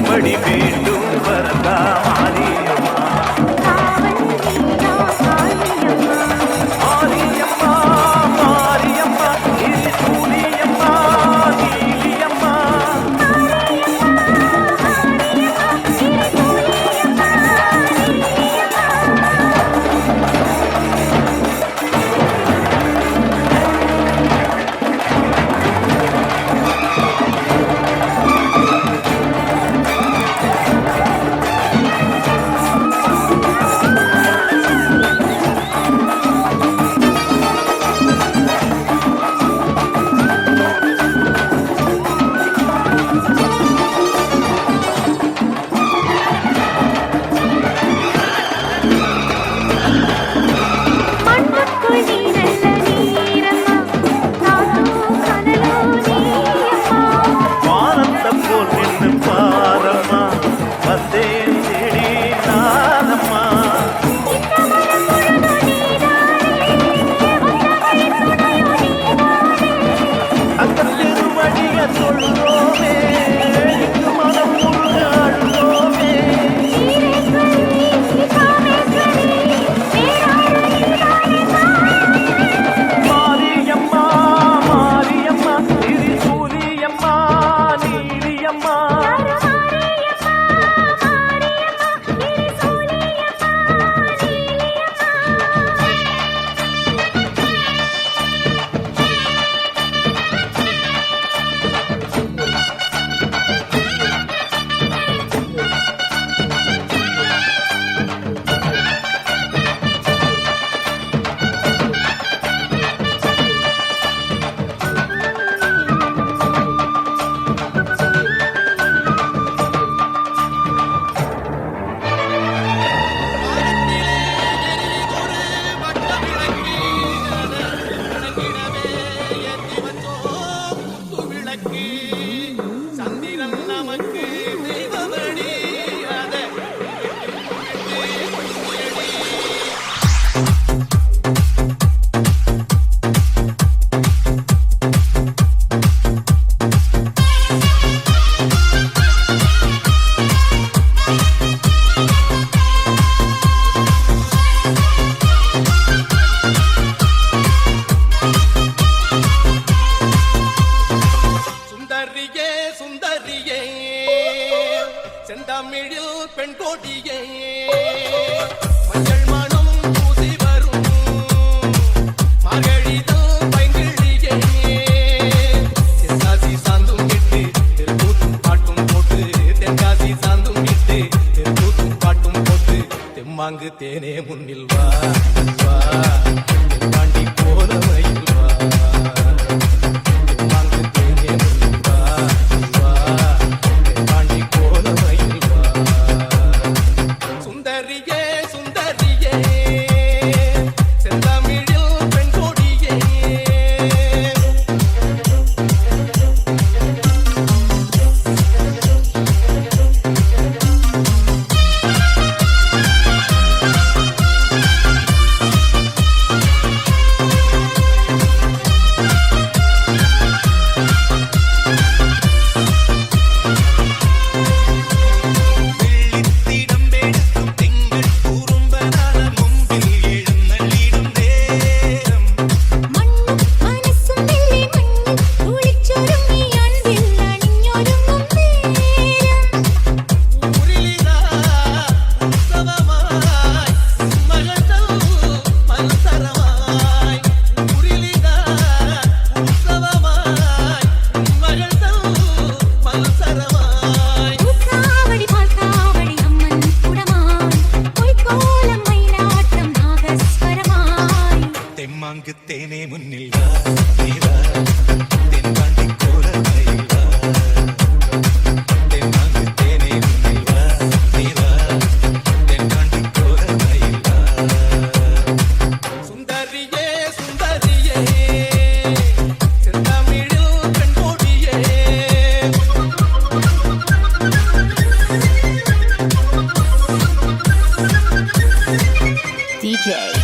மறுபடி மீண்டும் வரதா மாரியம்மா மாரியம்மா மாரியம்மா திரிசூலியம்மா நீலியம்மா தேனே முன்னில் வா வா பாண்டி போல மயில் வா வாங்கு தேனே முன்னில் வா வா பாண்டி போல மயில் வா சுந்தரியே சுந்தரியே செந்தமிழில் பெண் கொடியே தேனே முன்னில் வா நீ வா தென்பாண்டி போல மயில் வா தென்பாங்கு தேனே முன்னில் வா நீ வா தென்பாண்டி போல மயில் வா சுந்தரியே சுந்தரியே செந்தமிழில் பெண் கொடியே DJ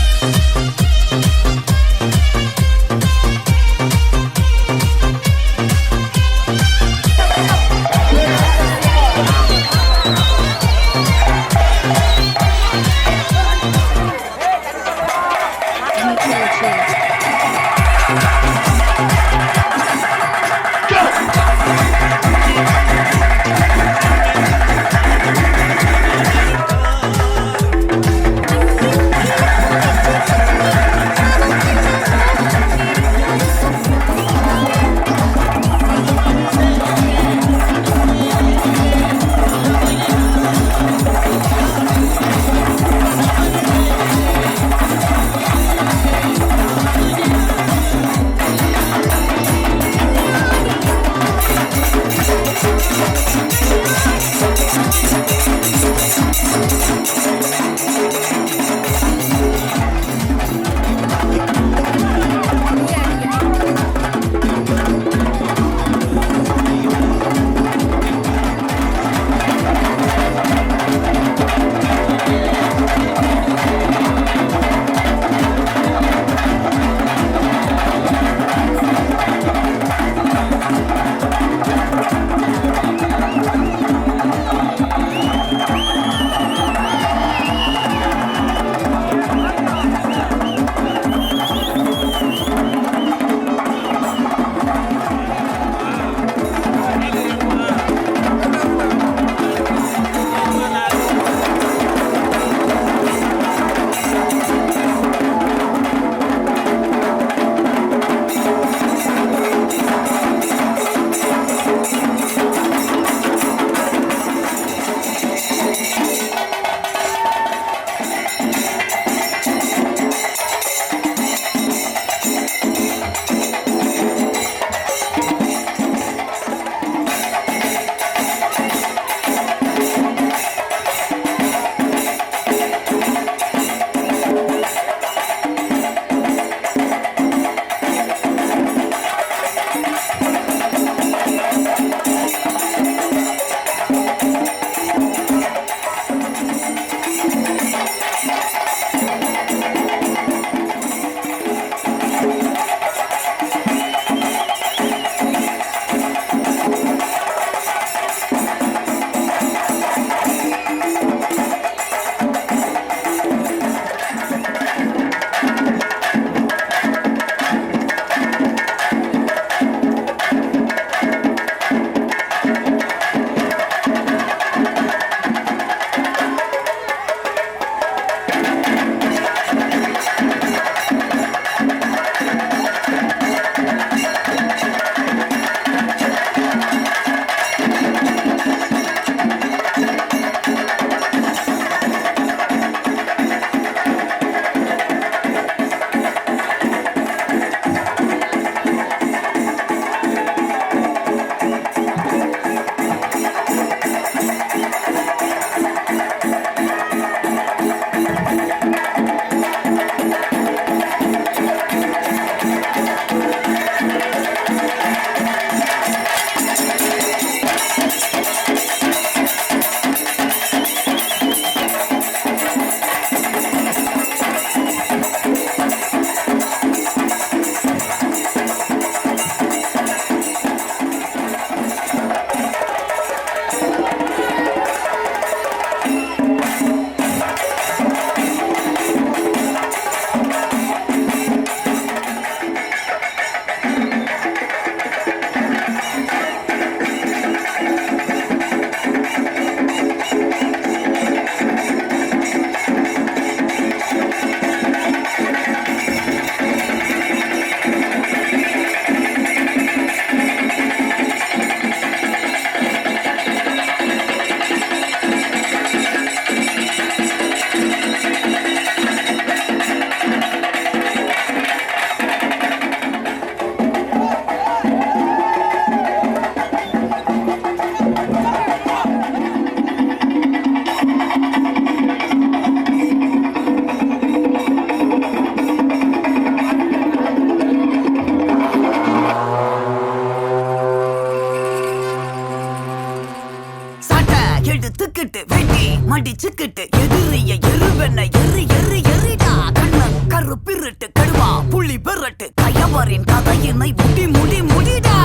எடுத்துக்கிட்டு வெட்டி மடிச்சுக்கிட்டு எதிரிய எருவென்ன எரி எரி எரிடா கண்ணன் கருப்பிருட்டு கடுவா புள்ளி பெறட்டு கயவரின் கதையினை முடி முடி முடிடா.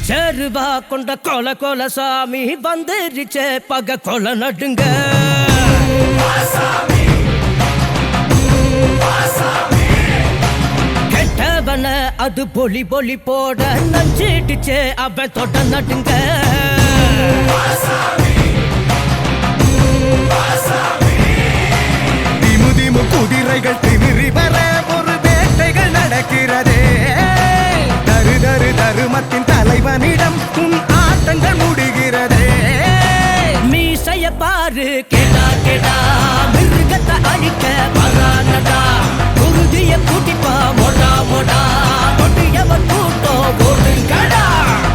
பிச்சருவா கொண்ட கொல கொல சாமி வந்துருச்சே பக கொல நடுங்க கெட்டவன அது பொலி பொலி போட நஞ்சிடுச்சே அவன் தொட்ட நடுங்க திமு திமு குதிரைகள் திமிரி வர ஒரு வேட்டைகள் நடக்கிறதே தரு தரு தருமத்தின் தலைவனிடம் உன் ஆட்டங்கள் முடிகிறதே மீசைய பாரு கேடா கேடா மிருகத்தை அழிக்க வரானடா குருதிய கூட்டிப்பா மொடா மொடா கொட்டியவன் கூட்டம் ஓடுங்கடா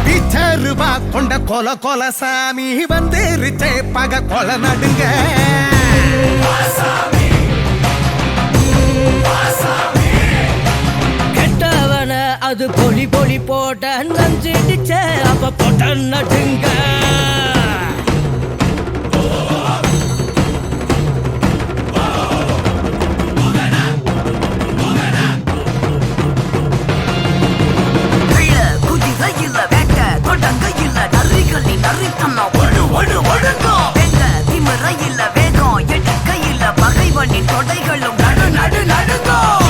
பிச்சருவா கொண்ட கொல கொல சாமி வந்துருச்சே பக கொல நடுங்க கெட்டவன அது பொலி பொலி போட்ட நஞ்சிடுச்சே அவ போட்ட நடுங்க வெள்ள குதிரை இல்ல வேட்ட தொடங்க இல்ல நரிகளின் நரித்தனம் ஒழு ஒழு ஒழுங்கும் வெங்க திமிர இல்ல வேகம் எடுக்க இல்ல பகைவனின் தொடைகளும் நடு நடு நடுங்கும்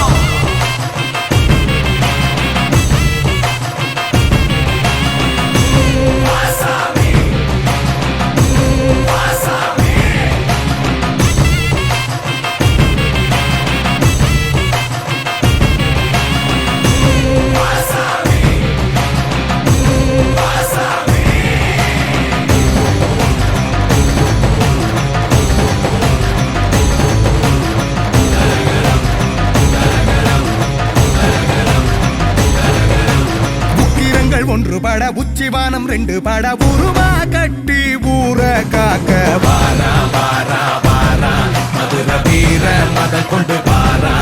உக்கிரங்கள் ஒன்று பட உச்சிவானம் ரெண்டு பட உருவா கட்டி ஊர காக்க வாரா வாரா வாரா மதுர வீர மத கொண்டு வாரா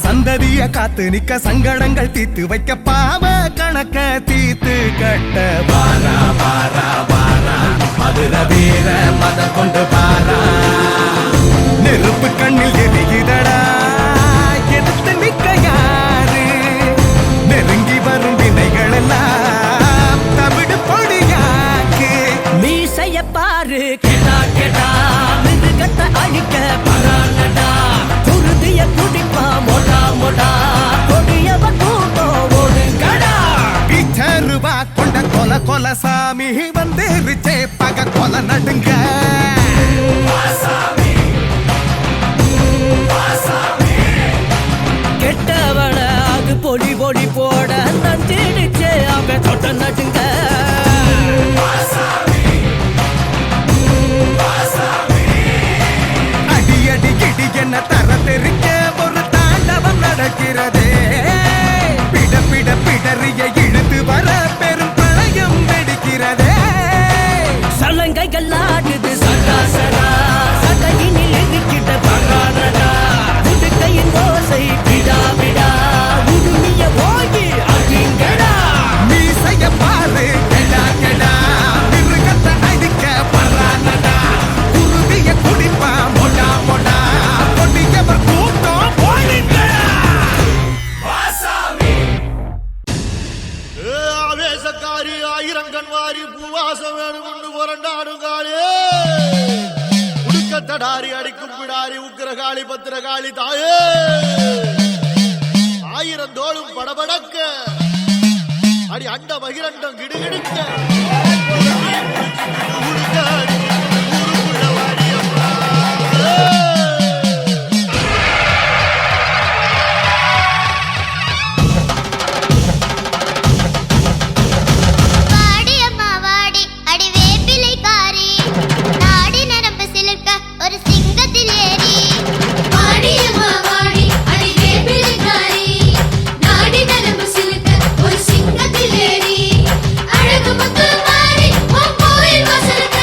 சந்ததிய காத்து நிக்க சங்கடங்கள் தீத்து வைக்க பாவ கணக்க தீத்து கட்ட வாரா வாரா வாரா மதுர வீர மத கொண்டு வாரா நெருப்பு கண்ணில் எரிகிறடா எதிர்த்து நிக்க யாரு நெருங்கி வரும் வினைகள் எல்லாம் தமிழ் பொடியாக்கு மீசைய பாரு கேடா கேடா மிருகத்தை அழிக்க வரானடா குருதிய குடிப்பா மொடா மொடா கொடியவன் கூட்டம் ஓடுங்கடா பிச்சருவா கொண்ட கொல கொல சாமி வந்துருச்சே பக கொல நடுங்க கெட்டவன அது பொலி பொலி போட நஞ்சிடுச்சே அவன் தொட்ட நடுங்க அடி அடி கிடி என்ன தர தெரிக்க ஒரு தாண்டவம் நடக்கிறதே பிட பிட பிடறிய இழுத்து வர பெரும் பிரளயம் வெடிக்கிறதே சலங்கைகள் ஆடுது சடா சடா சடையினில் இருக்கிட்ட பகானடா உடுக்கையின் ஓசை விடா விடா உடுமிய போகி அடிங்கடா மீசைய பாரு கெடா கெடா மிருகத்தை அடிக்க பரானடா குருதிய குடிப்பா மொடா மொடா கொடியவர் கூட்டம் போனீங்களா ஆவேசக்காரி ஆயிரங்கன்வாரி பூவாசம் வேணும் கொண்டு புரண்டாடுங்காளே உடுக்கத்தடாரி அடிக்கும் பிடாரி உக்கிரகாளி பத்திரகாளி தாயே ஆயிரம் தோளும் படபடக்க அடி அண்ட பகிரண்டம் கிடுகிடுக்க உடுக்க ஊருக்குள்ள வாடியம்மா. வாடி அம்மா வாடி அடி வேப்பிலைக்காரி நாடி நரம்பு சிலிர்க்க ஒரு சிங்கத்தில் ஏறி வாடி அம்மா வாடி அடி வேப்பிலைக்காரி நாடி நரம்பு சிலிர்க்க ஒரு சிங்கத்தில் ஏறி அழகு முத்து மாறி உன் கோயில் வாசலுக்கு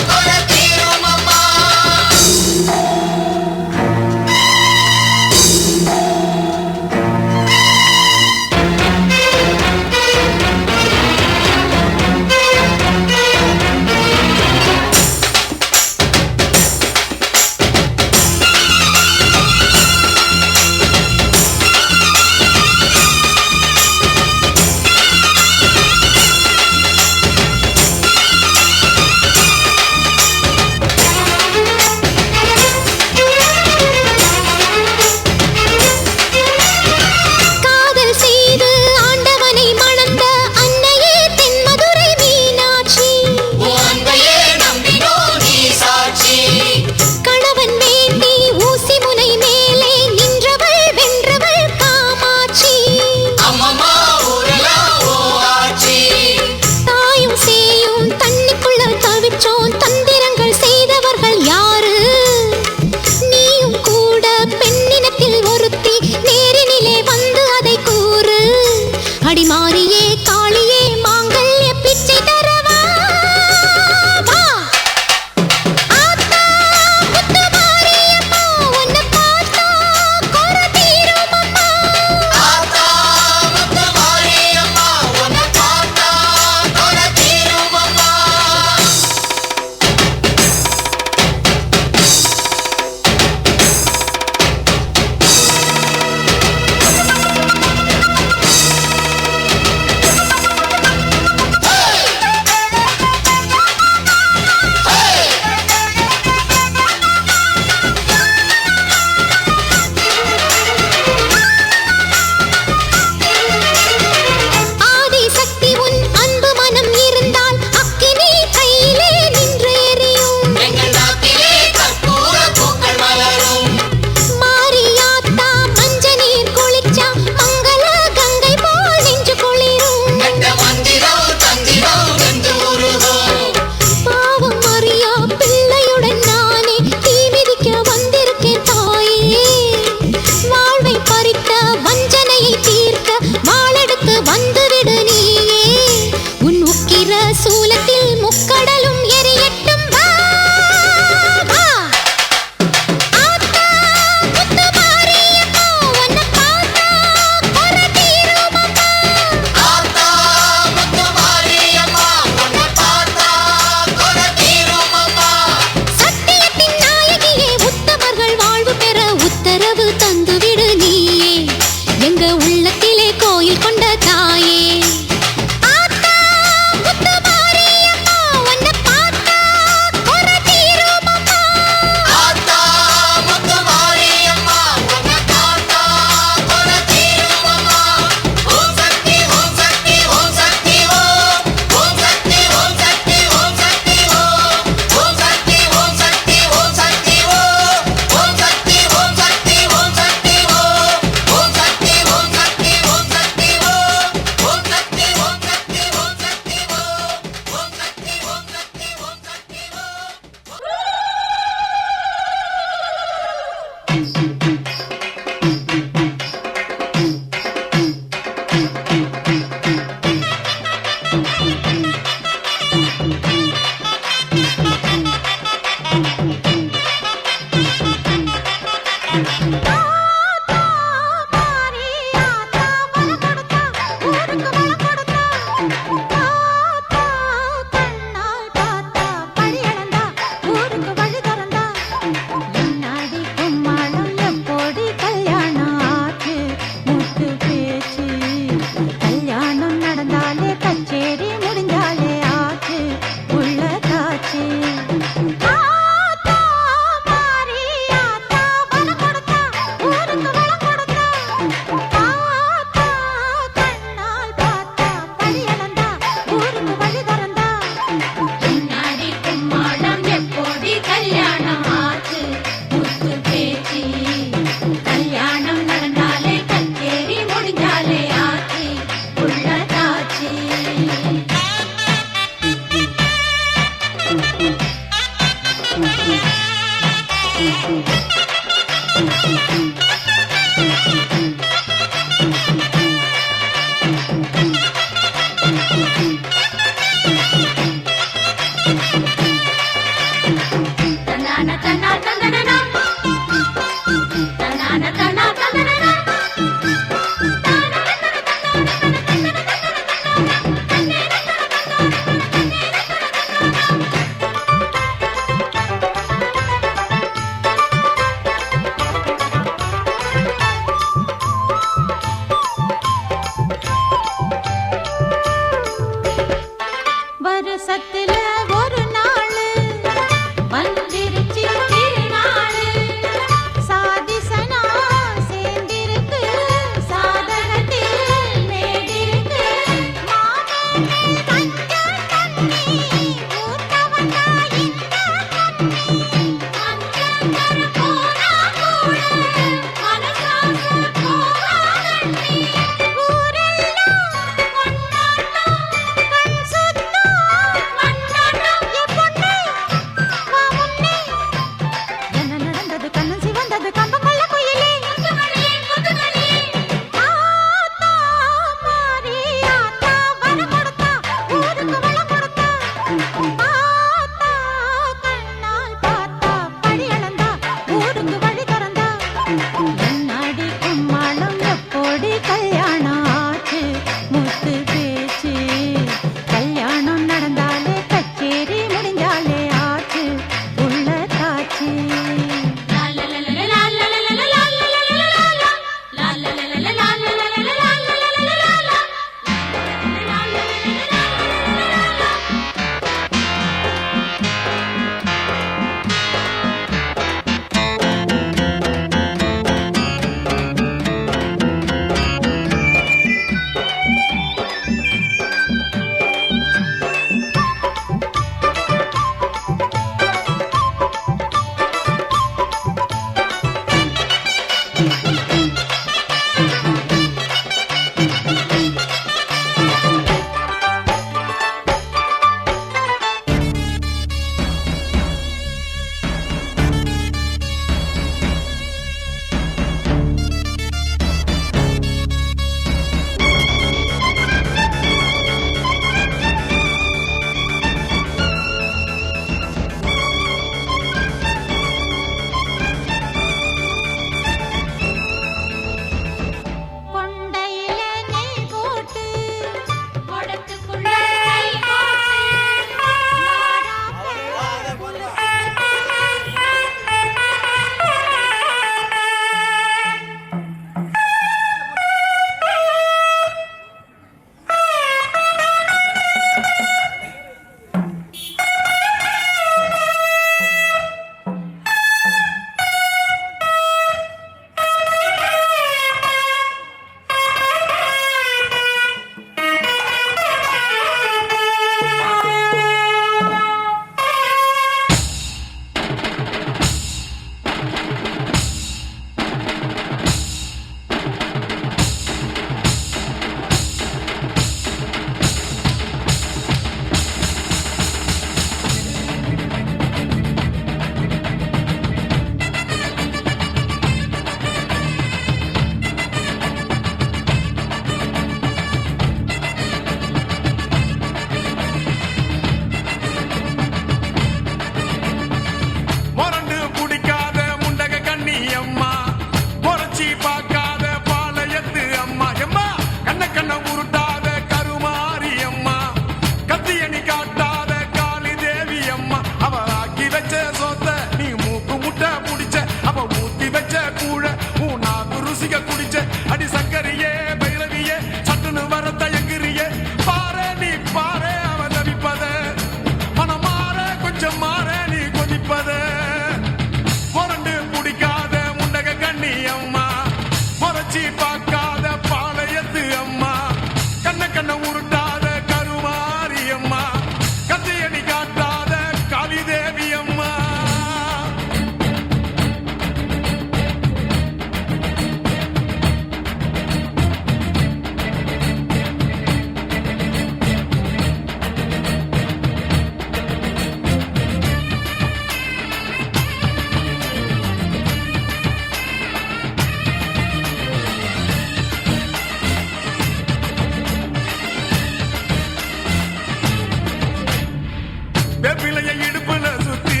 வேப்பிலைய இடுப்புல சுத்தி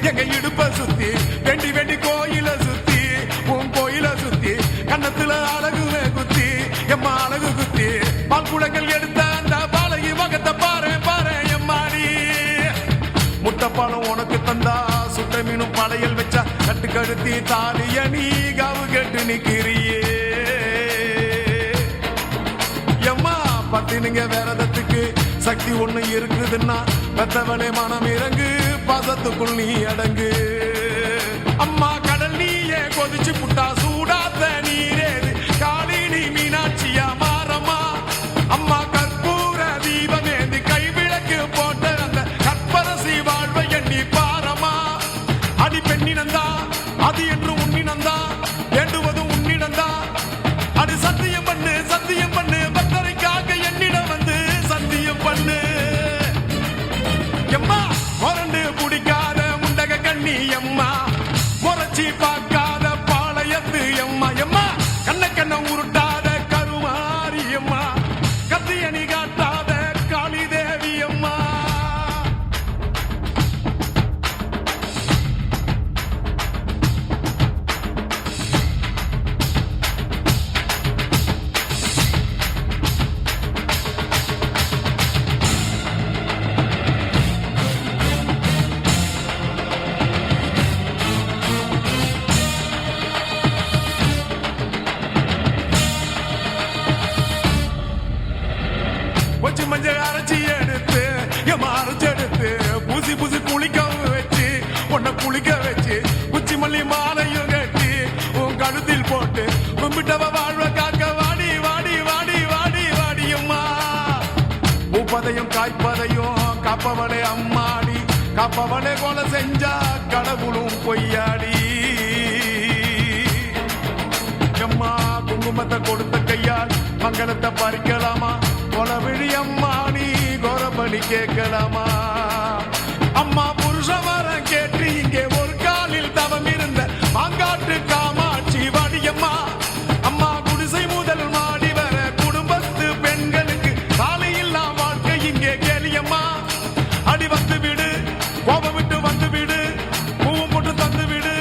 எங்க இடுப்ப சுத்தி வெண்டி வெண்டி கோயில சுத்தி உன் கோயில சுத்தி கன்னத்துல அழகுவே குத்தி எம்மா அழகு குத்தி பால்குளங்கள் எடுத்த அந்த பாலகி மகத்தை பாரு பாரு எம்மாடி முட்டைப்பாலம் உனக்கு தந்தா சுட்ட மீனும் படையல் வச்சா கட்டு கழுத்தி தாலிய நீ காவு கேட்டு நிக்கிறியே எம்மா பத்தினுங்க வேறதத்துக்கு சக்தி ஒண்ணு இருக்குதுன்னா பெத்தவனே மனம் இறங்கு பாசத்துக்குள் நீ அடங்கு அம்மா கடல் நீயே கொதிச்சு புட்டா சூடாத்த நீரேது காளினி மீனாட்சியா மாறம்மா அம்மா கற்பூர தீபமேந்தி கைவிளக்கு போட்ட அந்த கற்பரசி வாழ்வை எண்ணி பாரம்மா அடி பெண்ணினந்தா அது என்று உன்னினந்தா வேண்டுவதும் உன்னிடந்தா அது சத்தியம் பண்ணு பக்தரைக்காக என்னிடம் வந்து சத்தியம் பண்ணு எம்மா முரண்டு குடிக்காத முண்டக கண்ணி எம்மா முறைச்சி பார்க்காத பாளையத்து எம்மா எம்மா கண்ண உருட்டாத கருமாரி எம்மா கத்தியணி காட்டாத காளி தேவி அம்மா வச்சு மஞ்சள் அரைச்சி எடுத்து எம்மா அரைச்சி எடுத்து பூசி பூசி குளிக்க வச்சு உன்னை குளிக்க வச்சு குச்சி மல்லி மாலையும் கட்டி உன் கழுத்தில் போட்டு கும்பிட்டவ வாழ்வ காக்க வாடி வாடி வாடி வாடி வாடி அம்மா பூப்பதையும் காய்ப்பதையும் காப்பவளே அம்மாடி காப்பவளே கொலை செஞ்சா கடவுளும் பொய்யாடி எம்மா குங்குமத்தை கொடுத்த கையால் மங்களத்தை பறிக்கலாமா கொலவிழி அம்மா நீ கோரபலி கேட்கலாமா அம்மா புருஷ வரம் கேட்டு இங்கே ஒரு காலில் தவம் இருந்த மாங்காட்டு காமாட்சி வாடியம்மா அம்மா குடிசை முதல் மாடி வர குடும்பத்து பெண்களுக்கு காலையில்லா வாழ்க்கை இங்கே கேளியம்மா அடி வந்து விடு கோபம் விட்டு வந்து விடு பூவும் போட்டு தந்து விடு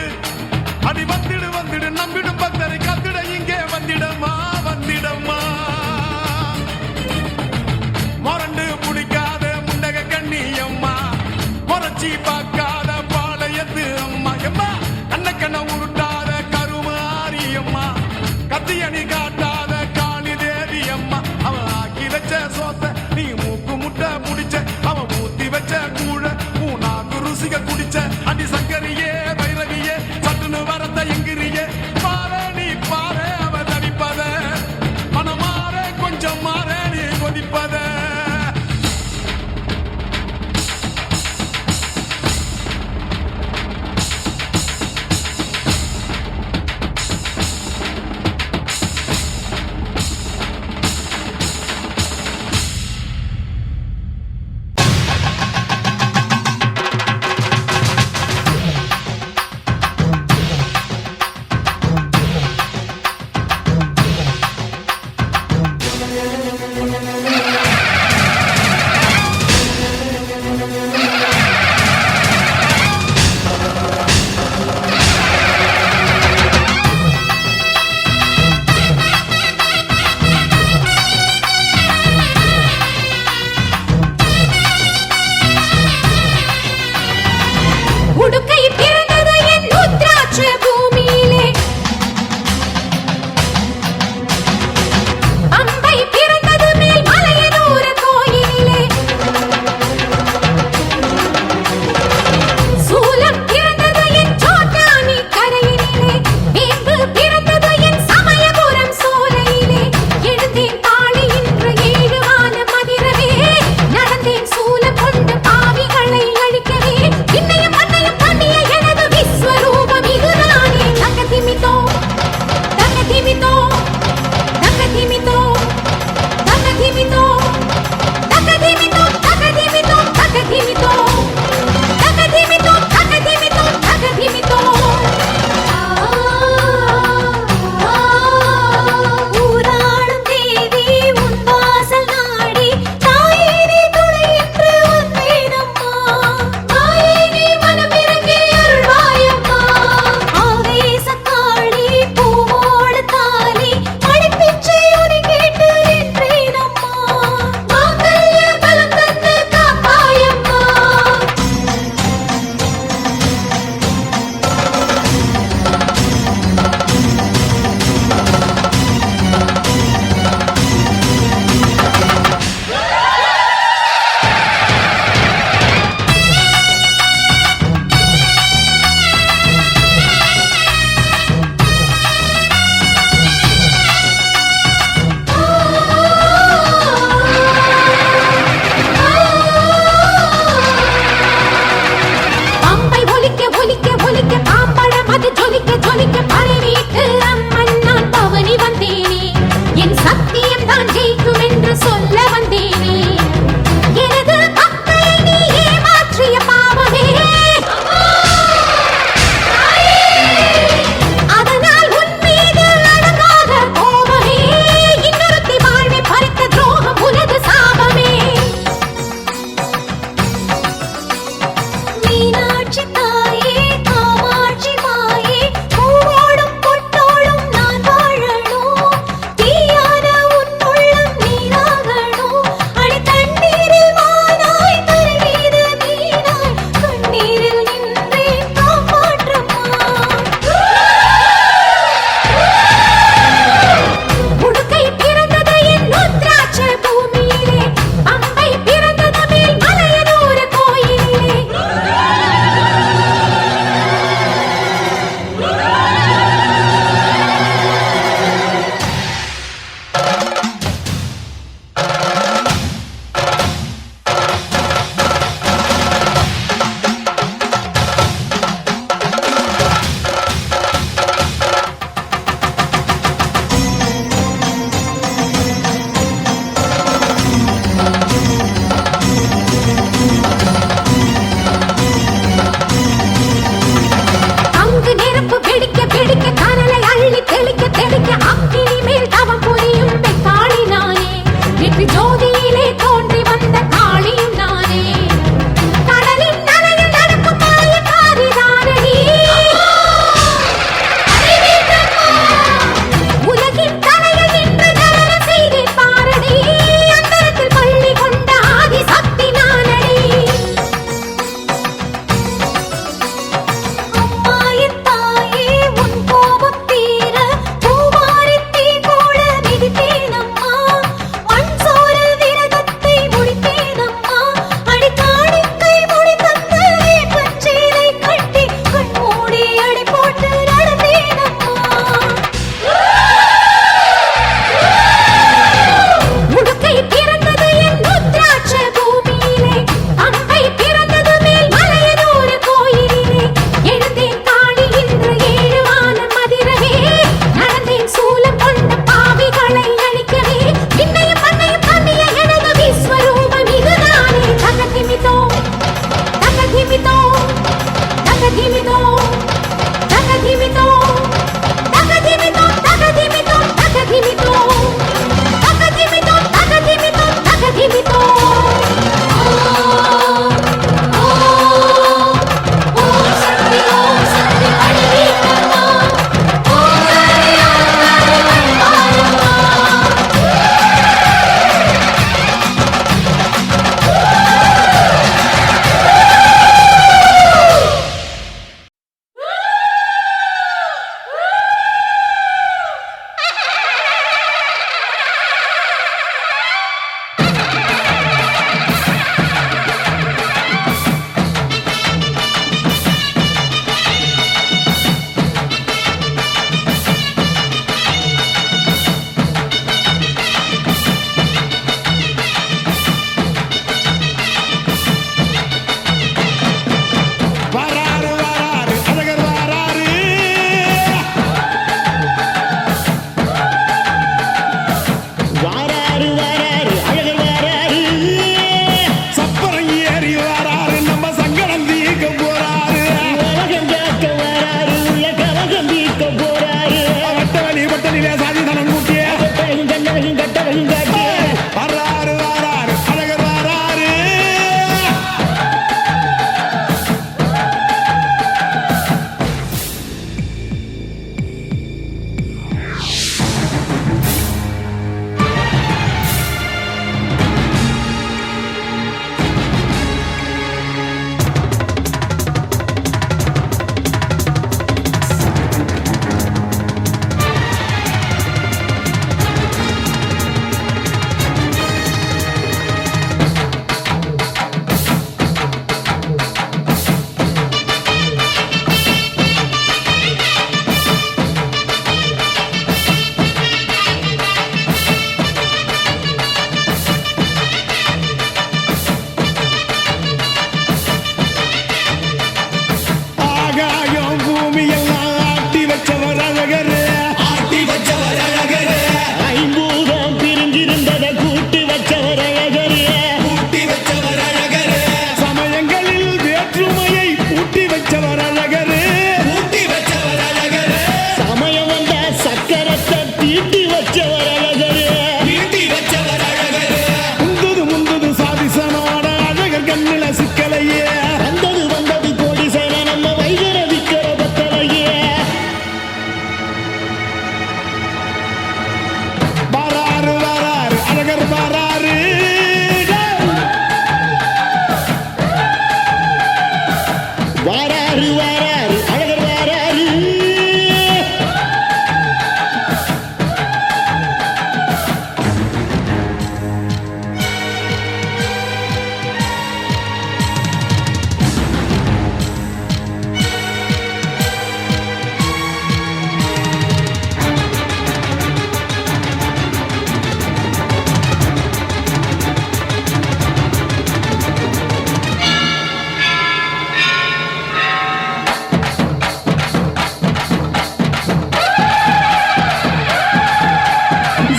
அடி வந்துடு நம்பிடும் பக்தரை கத்திட இங்கே வந்திடம்மா வந்திடம்மா மொரண்டு பிடிக்காத முண்டக கண்ணி அம்மா முறைச்சி பார்க்காத பாளையத்து அம்மா எம்மா கண்ண உருட்டாத கருமாரி அம்மா கத்தியணி காட்டாத காளி தேவி அம்மா அவன் ஆக்கி வச்ச சோத்த நீ மூக்கு முட்டை முடிச்ச அவன் ஊத்தி வச்ச கூழ பூனாக்கு ருசிக குடிச்ச அடி சங்கரியே பைரவியே சட்டுன்னு வரத்த எங்கிரியே பாரு நீ பாரு அவ தடிப்பத மனமாற கொஞ்சம் மாற நீ கொதிப்பத வாராரு வாராரு அழகர் வாராரு.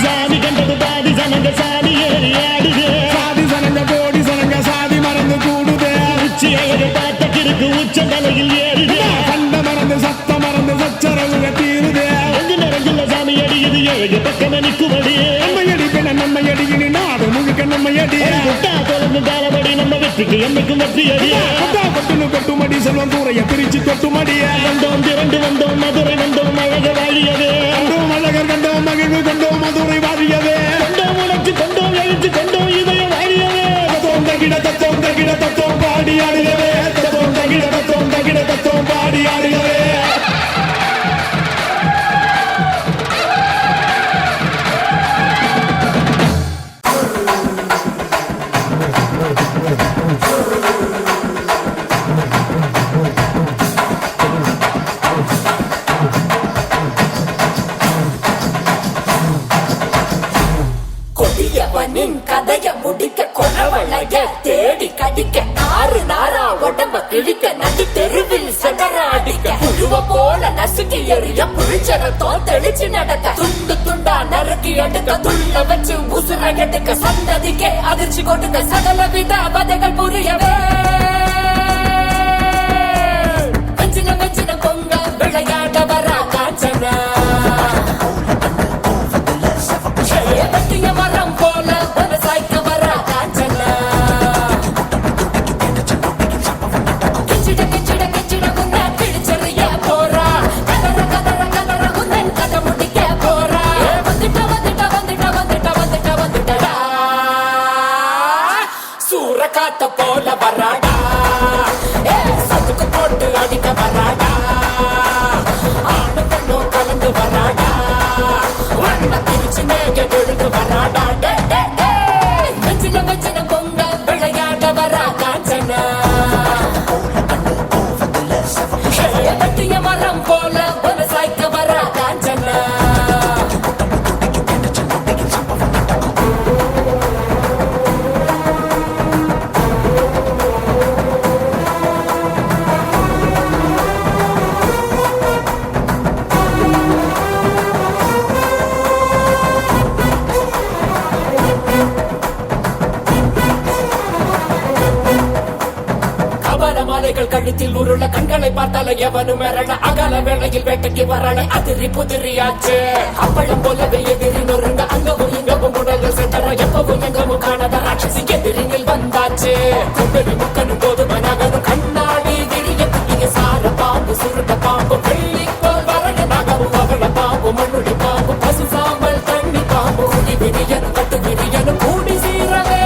சாதி கண்டது பாதி சனங்க சாதி ஏறி ஆடுது. சாதி சனங்க கோடி சனங்க சாதி மறந்து கூடுதே. உச்சி அழகு பார்த்த கிறுக்கு உச்ச தலையில் ஏறுது. கண்ட மறந்து சத்த மறந்து சச்சரவுக தீருதே. அங்கு நிறைஞ்சுள்ள சாமி அடிக்குது ஏழு பக்கம் நிற்குமடி. நம்மையடி பின்ன நம்மையடி இனி நாடு முழுக்க நம்மையடி. குட்டா தொடர்ந்து தாளபடி நம்ம வெற்றிக்கு என்னைக்கும் வெற்றி அடி. கொட்டா கொட்டுன்னு கொட்டுமடி செல்வம் கூரைய பிரிச்சு கொட்டுமடிய. வந்தோம் திரண்டு வந்தோம் மதுரை வந்தோம் அழக வாழியவே. கண்டோம் அழகர் கண்டோம் மகிழ்வு கண்டோம் மதுரை வாழியவே. கொண்டோம் உணர்ச்சி கொண்டோம் எழுச்சி கொண்டோம் இதய வாழியவே. தத்தோம் தகிட தத்தோம் தகிட தத்தோம் பாடி ஆடுகவே. தத்தோம் தகிட தத்தோம் தகிட தத்தோம் பாடி ஆடுகவே. கொடியவனின் கதைய முடிக்க கொலவளைய தேடி கடிக்க நாறு நாரா உடம்ப கிழிக்க நடு தெருவில் சதராடிக்க புழுவ போல நசுக்கி எறிய புளிச்சரத்தோம் தெளிச்சு நடக்க துண்டு துண்டா நறுக்கி எடுக்க துள்ள வச்சு உசுர எடுக்க சந்ததிக்கே அதிர்ச்சி கொடுக்க சகல வித வதைகள் புரியவே. வஞ்சின வஞ்சின பொங்க விளையாட வரா காஞ்சனா வெட்டிய மரம் போல ஒரு சாய்க்க வர காஞ்சனா. கிச்சிட கிச்சிட கிச்சிட உன்ன கிழிச்செறிய போறா. கதற கதற கதற உன்னன் கதை முடிக்க போறா. வந்துட்ட வந்துட்ட வந்துட்ட வந்துட்ட வந்துட்ட வந்துட்டடா. சூற காத்த போல வராடா. சதுக்கு போட்டு அடிக்க வராடா. ஆணு பெண்ணும் கலந்து வராடா. வண்ண பிரிச்சு மேக விழுந்து வராடா. வஞ்சின வஞ்சின பொங்க விளையாட வரா காஞ்சனா. வெட்டிய மரம் போல ஒரு சாய்க்க வரா காஞ்சனா. மாலைகள் கழுத்தில் உருள கண்களை பார்த்தால எவனு மிரள அகல வேளையில் வேட்டைக்கு வரல அதிரி புதிரியாச்சு. அப்பளம் போலவே எதிரி நொறுங்க அங்கவும் இங்கவும் உடல்கள் செத்தர எப்பவும் எங்கவும் காணாத ராட்சசி எதிரிகள் வந்தாச்சு. குண்டலி முக்கனும் போது மனகனும் கண்ணாடி விரிய குட்டிய சார பாம்பு சுருட்ட பாம்பு வெள்ளிக்கோள் வரக நகரும் அவள பாம்பு மண்ணுடி பாம்பு பசு சாம்பல் தண்ணி பாம்பு குடி விரியனும் கட்டு விரியனும் கூடி சீரவே.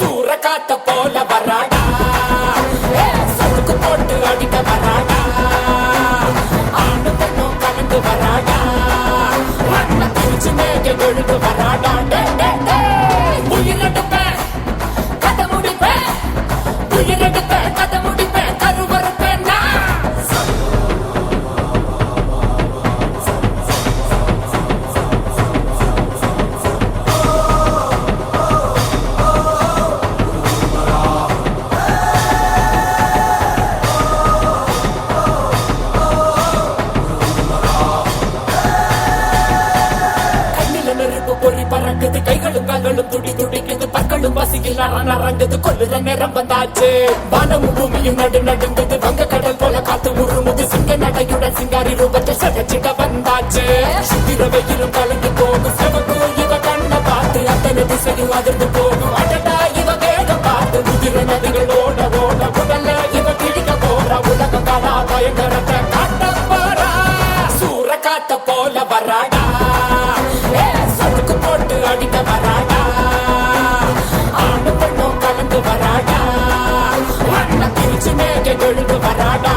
சூற காத்த போல வராடா. சதுக்கு போட்டு அடிக்க வராடா. ஆணு பெண்ணும் கலந்து வராடா. வண்ண பிரிச்சு மேக விழுந்து வராடா. உயிரெடுப்பேன் கதை முடிப்பேன். உயிரெடுப்பேன் கதை முடிப்பேன். கருவறுப்பேன் நான். பொறி பறக்குது கைகளும் கால்களும் துடி துடிக்குது பற்களும் பசியில் நரங்குது கொல்லுற நேரம் வந்தாச்சு. வானமும் பூமியும் நடு நடுங்குது வங்க கடல் போல காத்து உருமுது சிங்க நடையுடன் சிங்காரி ரூபத்தை சதச்சிட வந்தாச்சு. சித்திர வெயிலும் கலந்து போகும் செவக்கு இவ கண்ண பார்த்து அத்தனை திசையும் அதிர்ந்து போகும். அடடா இவ வேகம் பார்த்து முதிர நதிகள் ஓட ஓட உடல்ல இவ கிழிக்க போற உலகம் காணா பயங்கரத்தை காட்ட போறா. சூற காத்த போல வராடா. சதுக்கு போட்டு அடிக்க வராடா. ஆணு பெண்ணும் கலந்து வராடா. வண்ண பிரிச்சு மேக விழுந்து வராடா.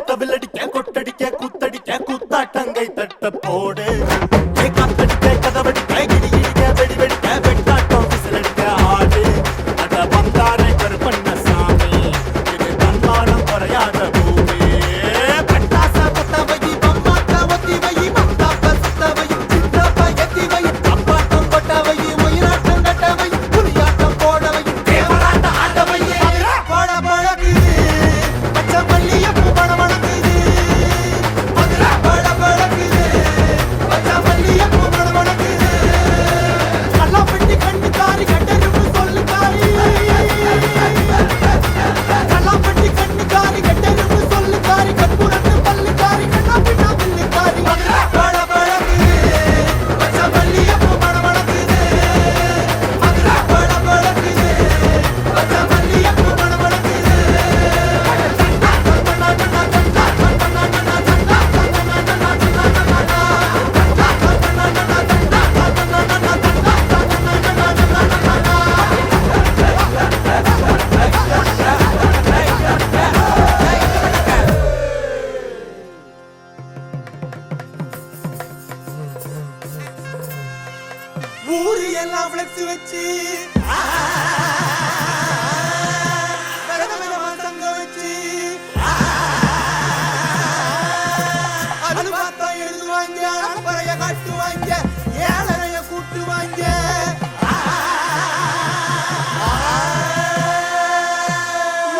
கவிலடிக்க கொட்டடிக்க குத்தடிக்க குத்தாட்டங்கை தட்ட போடு காத்தடிக்க கதவடிக்க கிடி கிடிக்க வெடி வெடிக்க வெட்டாட்டம் விசிலடிக்க ஆடு அத வந்தாரை கருப்பண்ண சாமி இது தன்மானம் குறையாத பூமி பட்டாச பத்தவை பம்மாக்க ஒத்தி வை மத்தாப்ப சுத்தவை சித்தப்ப எத்தி வை அப்பாட்டம் கொட்டவை மயிலாட்டம் கட்டவை புலியாட்டம் போடவை தேவராட்ட ஆட்டவை போட பழகுது பச்சை மல்லியப்பூ பட வளர்க்குது பட பழகுது பச்சை மல்லியப்பூ பட வளர்க்குது கல்லாப்பட்டி கண்ணுக்காரி கட்டெரும்பு சொல்லுக்காரி கல்லாப்பட்டி கண்ணுக்காரி கட்டெரும்பு சொல்லுக்காரி கற்பூரத்து பல்லுக்காரி கண்ணா பின்னா பில்லுக்காரி பட பழகுது பச்சை மல்லியப்பூ பட வளர்க்குது பட பழகுது பச்சை மல்லியப்பூ பட வளர்க்குது ஊரு எல்லாம் ஃப்ளெக்ஸ் வச்சு விதவிதமா தங்க வச்சு அது பார்த்தா எழுதுவாங்க அன்பறைய காட்டுவாங்க ஏழரைய கூட்டுவாங்க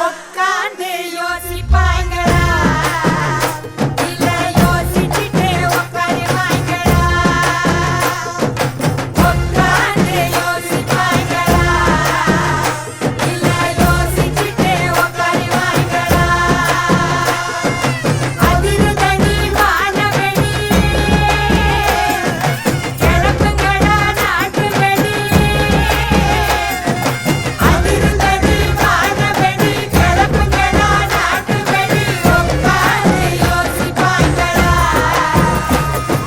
உட்கார்ந்து யோசிப்பாங்களா இல்ல யோசிச்சுட்டே உட்காருவாங்களா உட்கார்ந்து யோசிப்பாங்களா இல்ல யோசிச்சுட்டே உட்காருவாங்களா அதிர்தனி வானவெளி கிளப்புங்களா நாட்டு வெடி அதிர்தனி வானவெளி கிளப்புங்களா நாட்டு வெடி உட்கார்ந்து யோசிப்பாங்களா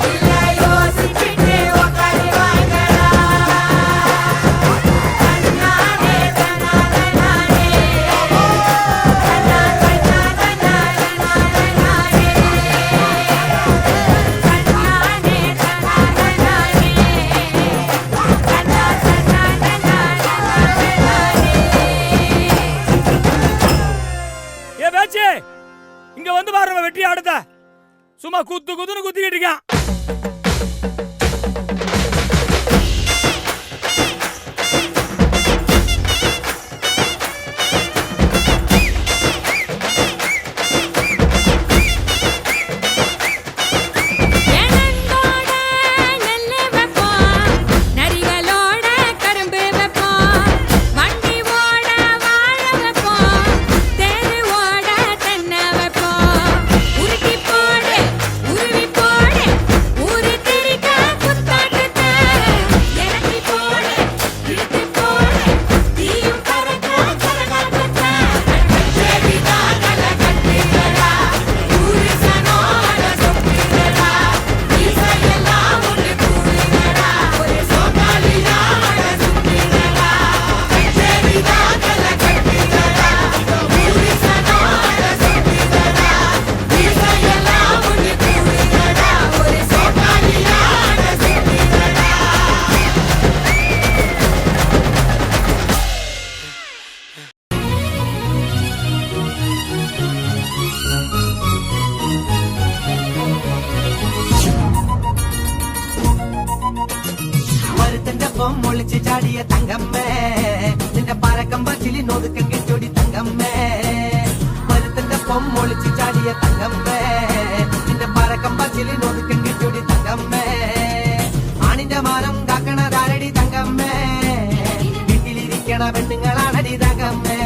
இல்ல யோசிச்சுட்டே உட்காருவாங்களா தன்னானே தன்னானே ஏ பேச்சு இங்க வந்து பாருங்க வெட்டி ஆடுத சும்மா குத்து குத்துன்னு குத்திக்கிட்டு இருக்கான் எனந்தோட நெல்லு வைப்போம் நரிகளோட கரும்பு வைப்போம் வண்டி ஓட வாழை வைப்போம் தேரு ஓட தென்னை வைப்போம் உருட்டி போடு உருவி போடு ஊரு திரிக்க புத்தாட்டத்தை இறக்கி போடு இழுத்து போடு தீயும் பறக்க கரகாட்டத்தை கச்சேரிதான் கலை கட்டுகிறா ஊரு சனோட சொப்பிகிறா இசையெல்லாம் ஒன்று கூடுகிறா ஒரு சோகாலியாட சுத்திகிறா கச்சேரிதான் கலை கட்டுகிறா ஊரு சனோட சொப்பிகிறா இசையெல்லாம் ஒன்று கூடுகிறா ஒரு சோகாலியாட சுத்திகிறா മരുത്തന്റെ പൊമ്മൊളിച്ച് ചാടിയ തങ്കമ്മേ നിന്റെ പരക്കം പച്ചിലി നൊതുക്കെങ്കിൽ ചൊടി തങ്കമ്മേ മരുത്തന്റെ പൊമ്മൊളിച്ച് ചാടിയ തങ്കമ്മേ നിന്റെ പരക്കം പച്ചിലി നൊതുക്കെങ്കിൽ ചൊടി തങ്കമ്മേ ആണിന്റെ മാനം കാക്കണതാരടി തങ്കമ്മേ വീട്ടിലിരിക്കണ പെണ്ണുങ്ങളാണടി തങ്കമ്മേ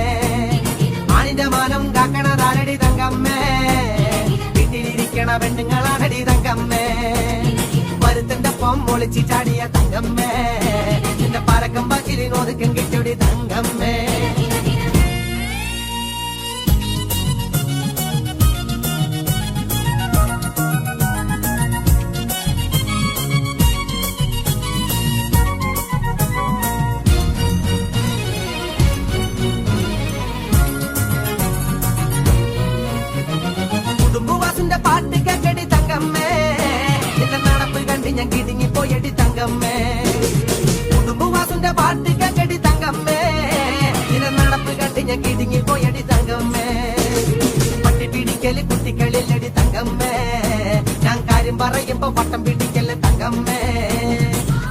ആണിന്റെ മാനം കാക്കണതാരടി തങ്കമ്മേ വീട്ടിലിരിക്കണ പെണ്ണുങ്ങളാണടി തങ്കമ്മേ മരുത്തന്റെ പൊമ്മൊളിച്ച് ചാടിയ തങ്കമ്മേ നിന്റെ പരക്കം പച്ചിലി നൊതുക്കെങ്കിൽ ചൊടി തങ്കമ്മേ വാസുന്റെ പാട്ട് കേക്കടി തങ്കമ്മേ എന്റെ നടപ്പ് കണ്ട് ഞാൻ കിടുങ്ങി പോയടി തങ്കമ്മേ കുടുംബവാസുന്റെ പാട്ട് കേക്കടി തങ്കമ്മേ എന്റെ നടപ്പ് കണ്ട് ഞാൻ കിടുങ്ങി പോയടി തങ്കമ്മേ പട്ടി പിടിക്കല് കുട്ടികളില്ലടി തങ്കമ്മേ ഞാൻ കാര്യം പറയുമ്പോ വട്ടം പിടിക്കല് തങ്കമ്മേ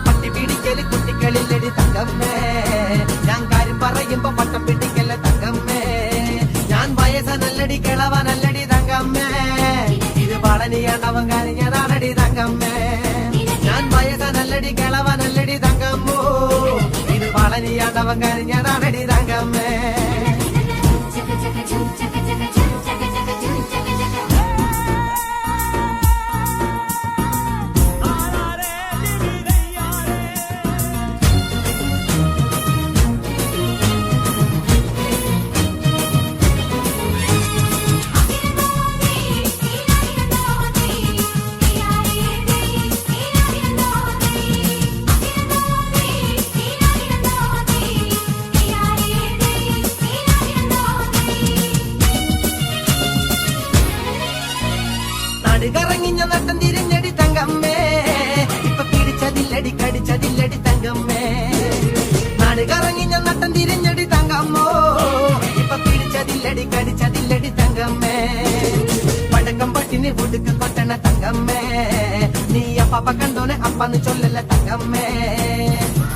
പട്ടി പിടിക്കല് കുട്ടികളില്ലടി തങ്കമ്മേ ഞാൻ കാര്യം പറയുമ്പോ വട്ടം പിടിക്കല് തങ്കമ്മേ ഞാൻ വയസ്സ നല്ലടി കിളവ നല്ലടി തങ്കമ്മേ ഇത് പളനിയാണ്ടവൻ കരഞ്ഞതാണടി തങ്കമ്മേ ഞാൻ വയസ്സ നല്ലടി കിളവ നല്ലടി തങ്കമ്മോ ഇത് പളനിയാണ്ടവൻ കരഞ്ഞതാണടി തങ്കമ്മേ കറങ്ങിഞ്ഞ നട്ടം തിരിഞ്ഞടി തങ്കമ്മേ ഇപ്പൊ പിടിച്ചതില്ലടി കടിച്ചതില്ലടി തങ്കമ്മേ നാട് കറങ്ങിഞ്ഞ നട്ടം തിരിഞ്ഞടി തങ്കമ്മോ ഇപ്പൊ പിടിച്ചതില്ലടി കടിച്ചതില്ലടി തങ്കമ്മേ പടക്കം പട്ടിന് ഉടുക്ക് കൊട്ടണ തങ്കമ്മേ നീ അപ്പ കണ്ടോനെ അപ്പന്ന് ചൊല്ലല്ല തങ്കമ്മേ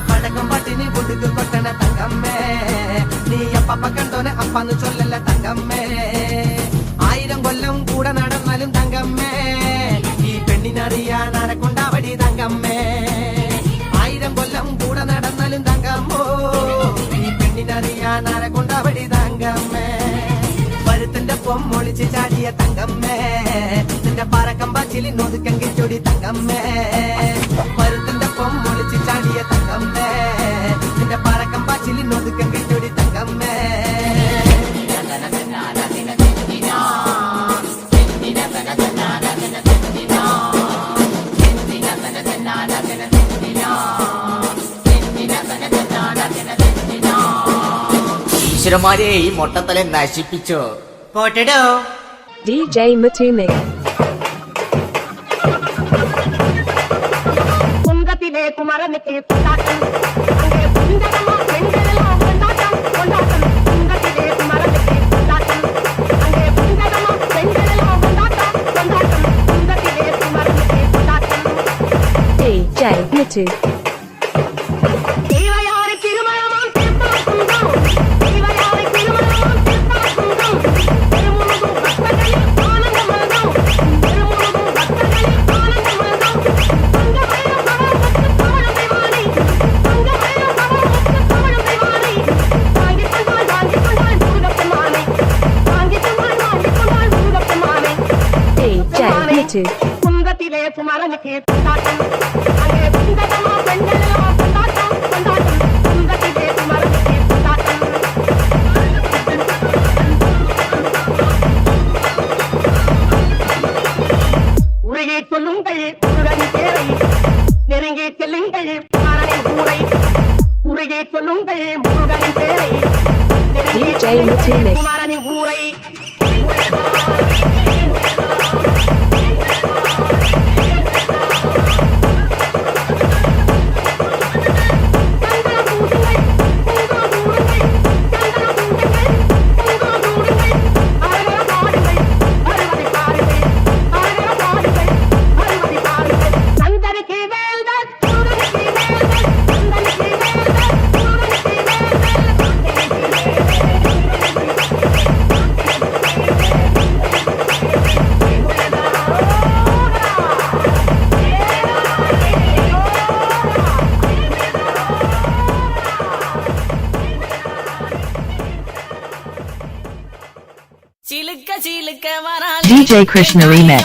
പടക്കം പട്ടിന് ഉടുക്ക് കൊട്ടണ തങ്കമ്മേ നീ അപ്പ കണ്ടോനെ അപ്പന്ന് ചൊല്ലല്ല തങ്കമ്മേ 1000 കൊല്ലം കൂടെ നടന്നാലും തങ്കമ്മേ ഈ പെണ്ണിനറിയാൻ ആരെക്കൊണ്ടാവടി തങ്കമ്മേ 1000 കൊല്ലം കൂടെ നടന്നാലും തങ്കമ്മോ ഈ പെണ്ണിനറിയാൻ ആരെക്കൊണ്ടാവടി തങ്കമ്മേ പരുത്തിന്റെ പൊമ്മൊളിച്ച് ചാടിയ തങ്കമ്മേ നിന്റെ പറക്കം പച്ചിലി നൊതുക്കം കിട്ടൊടി തങ്കമ്മേ പരുത്തിന്റെ പൊമ്മൊളിച്ച് ചാടിയ തങ്കമ്മേ നിന്റെ പറക്കം പച്ചിലി നൊതുക്കം കിട്ടൊടി തങ്കമ്മേ ഈശ്വരന്മാരെ ഈ മൊട്ടത്തല നശിപ്പിച്ചോ പോട്ടടോ DJ Matumi. കുന്തത്തിലെ കുമരനിക്ക് കൊണ്ടാട്ടം അങ്ങേ കുന്തരമോ പെൺകളോ കൊണ്ടാട്ടം കൊണ്ടാട്ടം കുന്തത്തിലെ കുമരനിക്ക് കൊണ്ടാട്ടം അങ്ങേ കുന്തരമോ പെൺകളോ കൊണ്ടാട്ടം കൊണ്ടാട്ടം കുന്തത്തിലെ കുമരനിക്ക് കൊണ്ടാട്ടം DJ Mitu. தேவையாரை திருமணமாம் திருப்பாக்குந்தம் தேவையாரை திருமணமாம் திருப்பாக்குந்தம் பெருமுழுதும் பக்தர்களில் ஆனந்தமதம் பெருமுழுதும் பக்தர்களில் ஆனந்தமதம் தங்கமயம் பவளமுத்து பவளமை வாணி தங்கமயம் பவளமுத்து பவளமை வாணி வாங்கிக் கொண்டாள் முருகப்பெருமானை வாங்கிக் கொண்டாள் முருகப்பெருமானை DJ Mitu. குந்தத்திலே குமரனுக்கு கொண்டாட்டம் அங்கே குந்தகமோ பெண்களோ கொண்டாட்டம் கொண்டாட்டம் குந்தத்திலே குமரனுக்கு கொண்டாட்டம் உருகி சொல்லுங்கள் முருகன் பேரை நெருங்கி செல்லுங்கள் குமரனின் ஊரை உருகி சொல்லுங்கள் முருகனின் பேரை நெருங்கி DJ செல்லுங்கள் Matumi. குமரனின் ஊரை DJ Krishna Remix.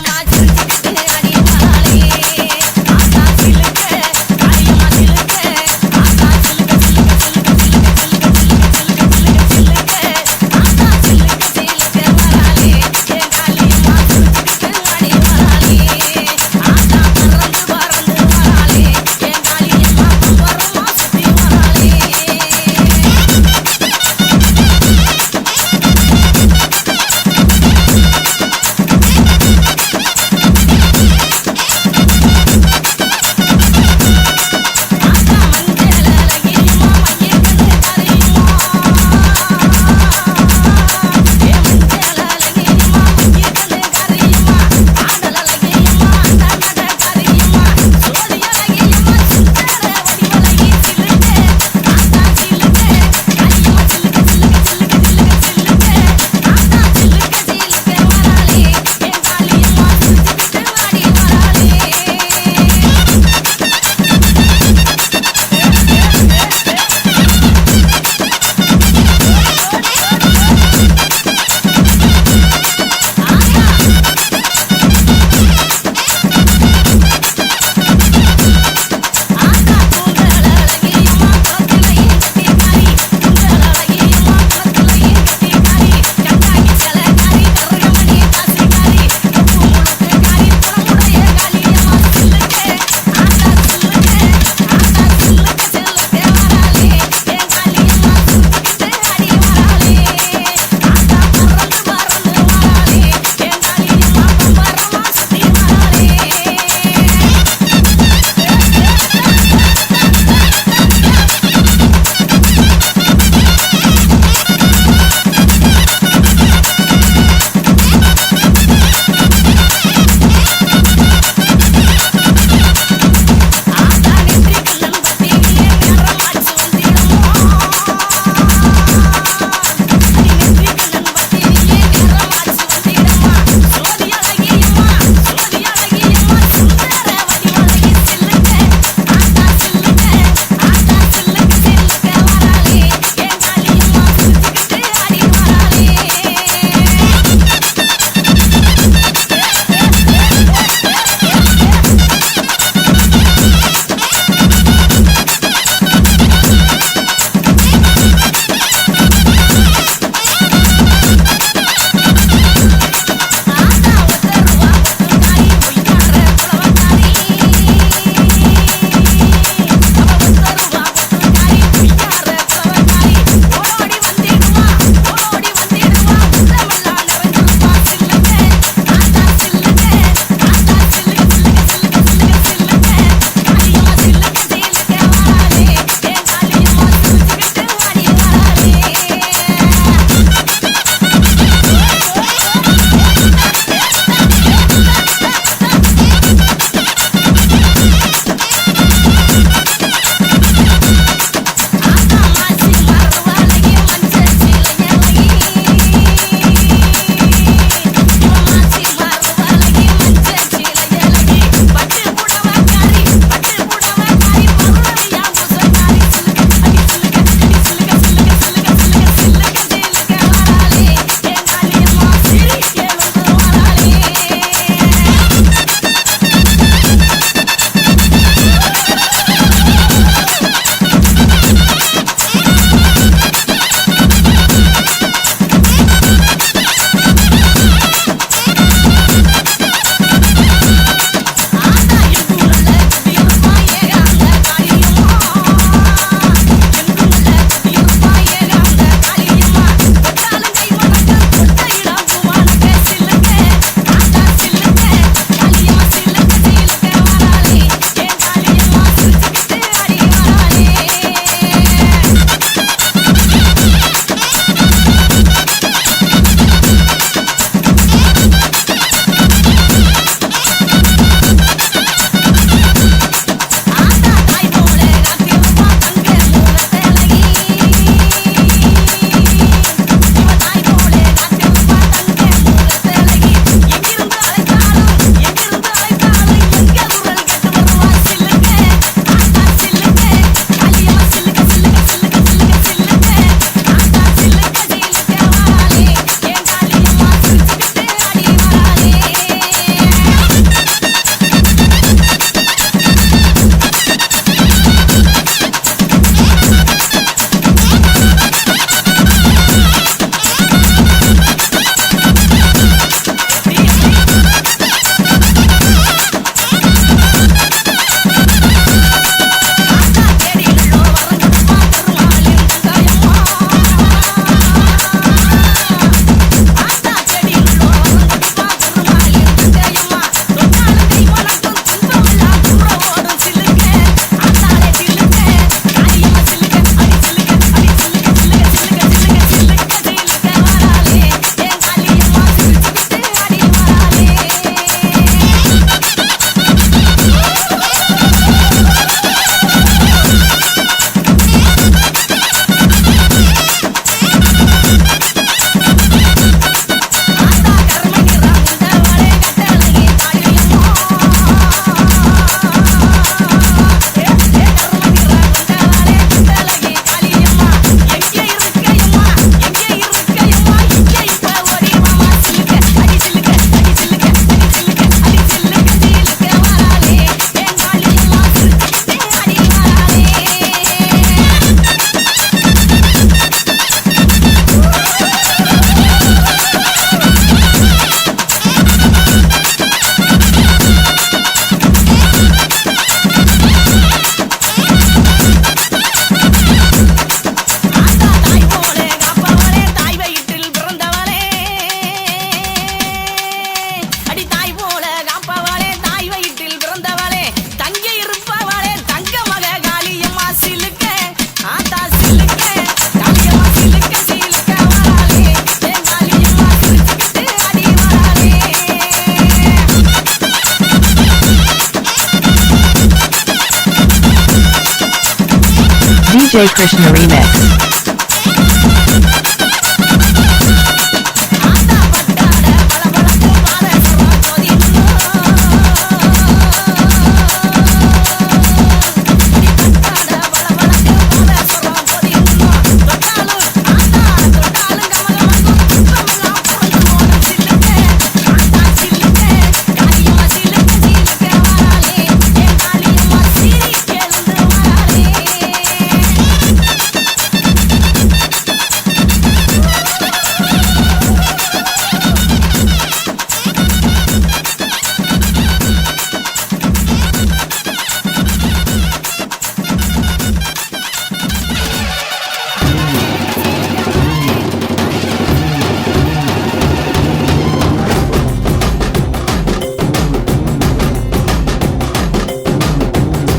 DJ Krishna Remix.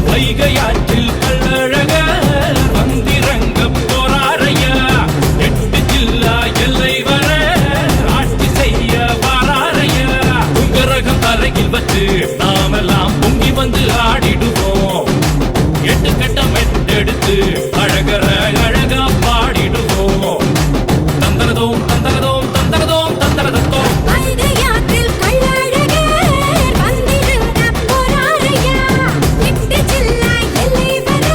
வைகையாற்றில் கள்ளழக வந்திறங்க போறாரையா 8 ஜில்லா எல்லை வர ஆட்சி செய்ய வாராரையா உங்கரகம் தரையில் வச்சு நாமெல்லாம் பொங்கி வந்து ஆடிடுவோம் 8 கட்டம் எடுத்து அழகர அழகா பாடிடுவோம் தந்தரதோம் தந்தரதோம் தந்தரதோம் தந்தரதத்தோம் வைகையாற்றில் கள்ளழகர் வந்திருந்த போராரையா 8 ஜில்லா எல்லை வர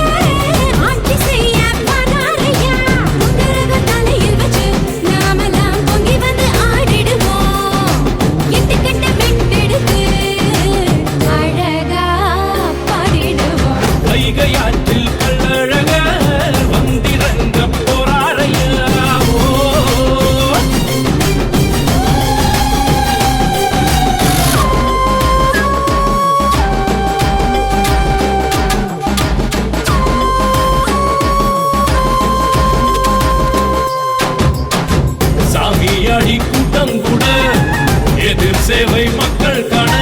ஆட்சி செய்ய வராரையா உங்கரக தலையில் வச்சு நாமெல்லாம் பொங்கி வந்து ஆடிடுவோம் 8 கட்ட மெட்டெடுத்து அழகா பாடிடுவோம் வைகையாற்றில் கள்ளழக வந்திறங்க போறாரையா சாமியாடி கூட்டம் கூட எதிர் சேவை மக்கள் காண